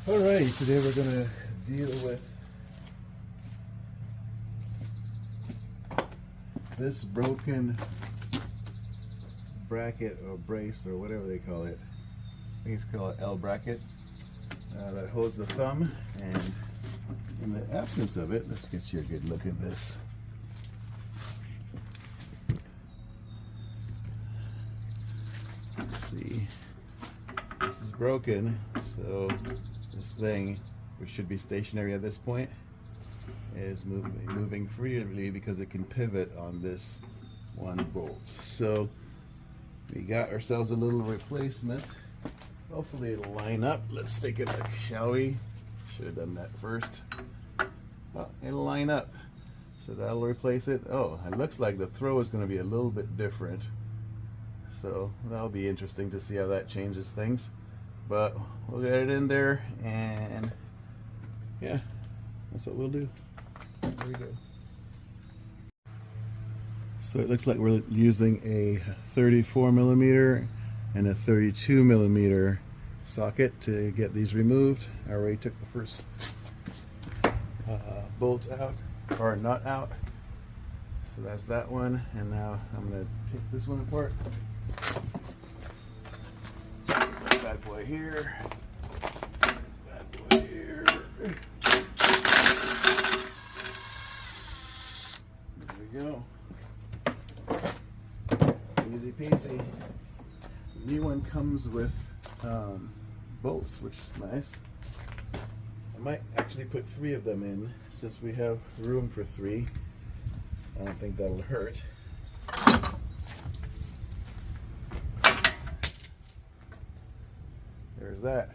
Alright, today we're going to deal with this broken bracket or brace or whatever they call it. I think it's called an L bracket that holds the thumb, and in the absence of it, let's get you a good look at this. Let's see, this is broken, so this thing, which should be stationary at this point, is moving freely because it can pivot on this one bolt. So we got ourselves a little replacement. Hopefully it'll line up. Let's take it out, shall we? Should have done that first. Oh, it'll line up. So that'll replace it. Oh, it looks like the throw is going to be a little bit different. So that'll be interesting to see how that changes things. But we'll get it in there, and yeah, that's what we'll do. There we go. So it looks like we're using a 34mm and a 32mm socket to get these removed. I already took the first bolt out, or nut out. So that's that one, and now I'm going to take this one apart. This bad boy here. This bad boy here. There we go. Easy peasy. The new one comes with bolts, which is nice. I might actually put 3 of them in since we have room for 3. I don't think that'll hurt. There's that.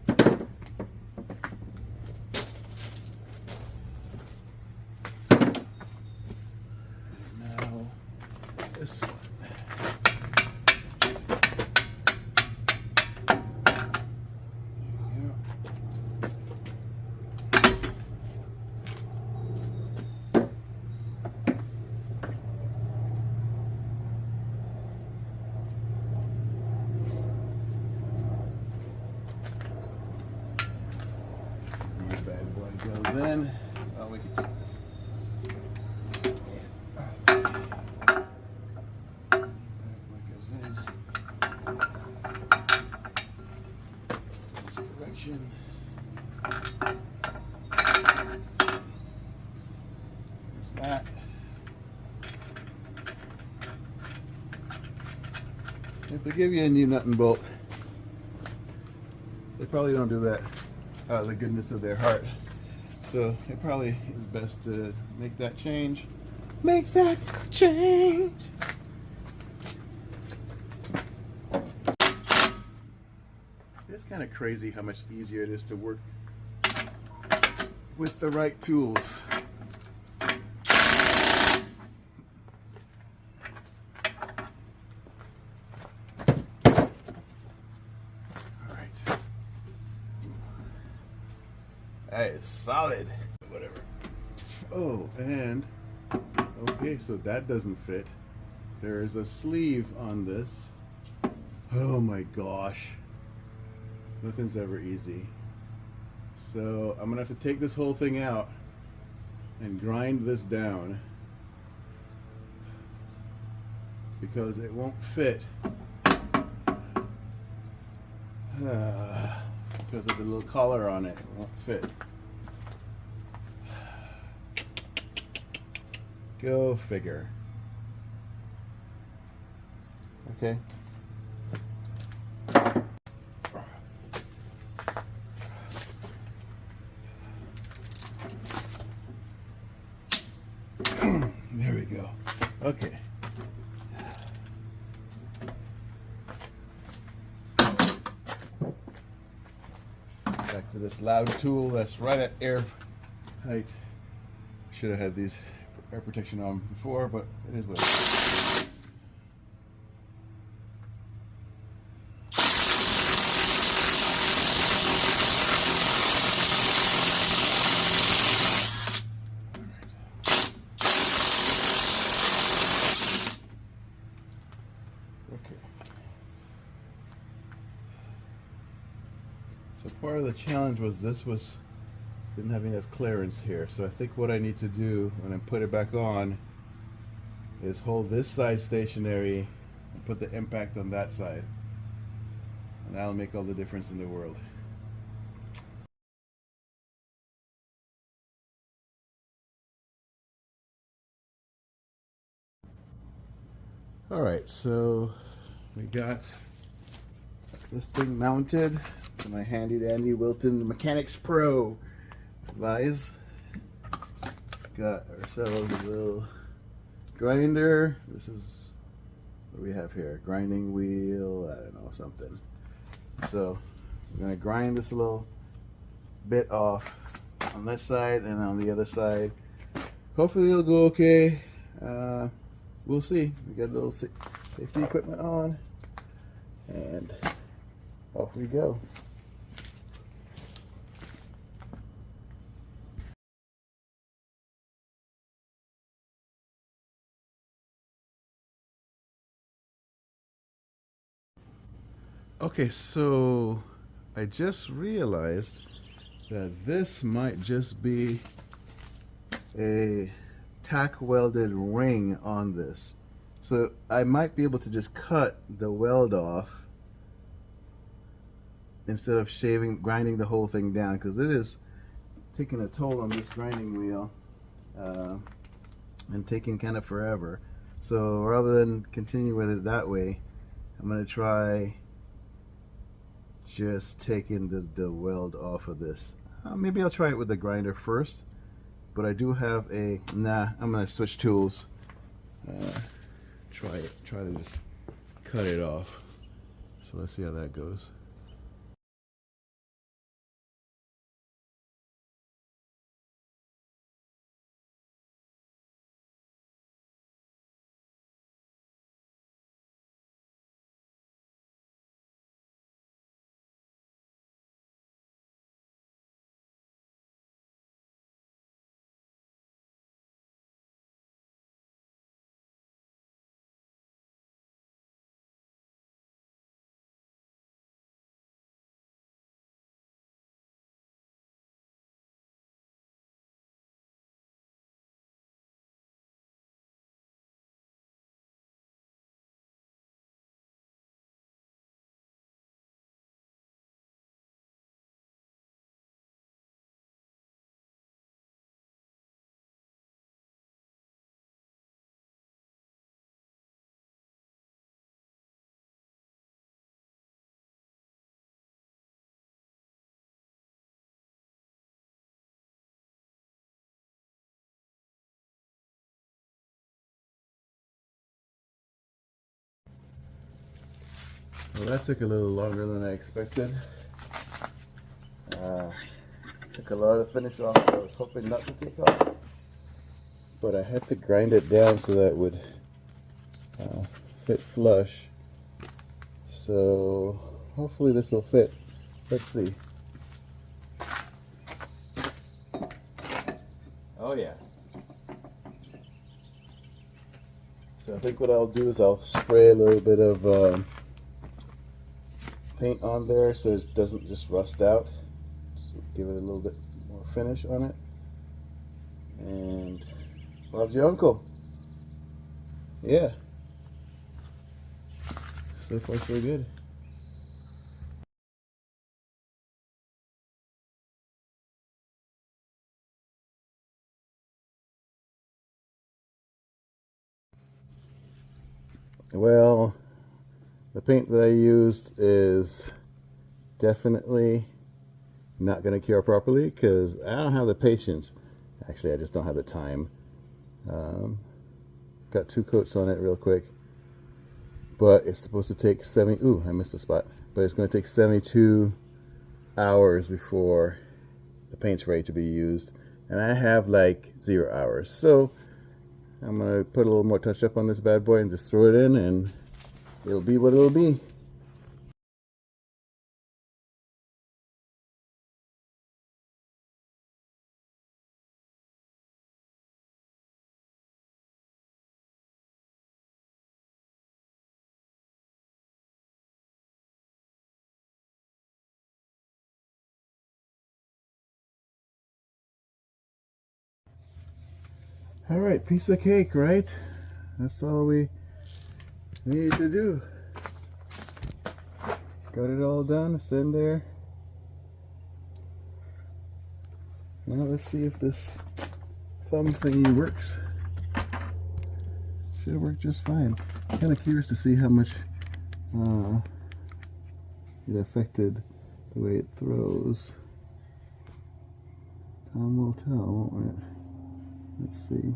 And now this one. Bad boy goes in. Oh, we can take this. Bad boy goes in. This direction. There's that. If they give you a new nut and bolt, they probably don't do that out of the goodness of their heart. So it probably is best to make that change. Make that change! It's kind of crazy how much easier it is to work with the right tools. That is solid. Whatever. Oh, and okay, so that doesn't fit. There is a sleeve on this. Oh my gosh. Nothing's ever easy. So I'm gonna have to take this whole thing out and grind this down because it won't fit. Because of the little collar on it, it won't fit. Go figure. Okay. There we go. Okay. Back to this loud tool that's right at air height. Should have had these air protection on before, but it is what it is. So part of the challenge was didn't have enough clearance here. So I think what I need to do when I put it back on is hold this side stationary and put the impact on that side. And that'll make all the difference in the world. All right, so we got this thing mounted to my handy dandy Wilton Mechanics Pro vise. Got ourselves a little grinder. This is what we have here, grinding wheel, I don't know, something. So we're gonna grind this little bit off on this side and on the other side. Hopefully it'll go okay. We'll see. We got a little safety equipment on, and off we go. Okay, so I just realized that this might just be a tack welded ring on this. So I might be able to just cut the weld off instead of grinding the whole thing down, because it is taking a toll on this grinding wheel and taking kind of forever. So rather than continue with it that way, I'm going to try just taking the weld off of this. Maybe I'll try it with the grinder first, but I do have I'm going to switch tools. Try to just cut it off. So let's see how that goes. Well, that took a little longer than I expected. Took a lot of the finish off that I was hoping not to take off, but I had to grind it down so that it would fit flush. So hopefully this will fit. Let's see. Oh yeah. So I think what I'll do is I'll spray a little bit of paint on there so it doesn't just rust out. Just give it a little bit more finish on it. And Bob's your uncle. Yeah. So far so good. Well, the paint that I used is definitely not going to cure properly because I don't have the patience. Actually, I just don't have the time. Got 2 coats on it real quick, but it's supposed to take ooh, I missed a spot. But it's going to take 72 hours before the paint's ready to be used, and I have like 0 hours. So I'm going to put a little more touch up on this bad boy and just throw it in, and it'll be what it'll be. All right, piece of cake, right? That's all we need to do. Got it all done. It's in there. Now let's see if this thumb thingy works. Should work just fine. Kind of curious to see how much it affected the way it throws. Time will tell, won't it? Let's see.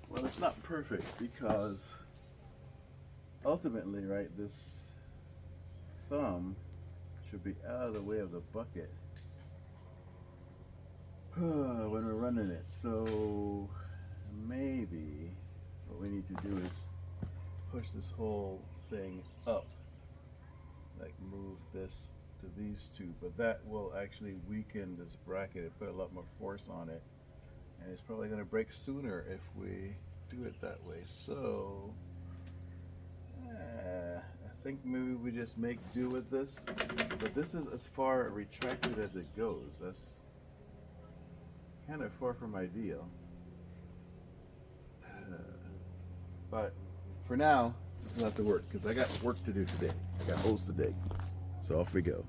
Well, it's not perfect because ultimately, right, this thumb should be out of the way of the bucket when we're running it. So maybe what we need to do is push this whole thing up, like move this to these two, but that will actually weaken this bracket and put a lot more force on it, and it's probably going to break sooner if we do it that way. So I think maybe we just make do with this, but this is as far retracted as it goes. That's kind of far from ideal, but for now this will have to work because I got work to do today. I got holes to dig, so off we go.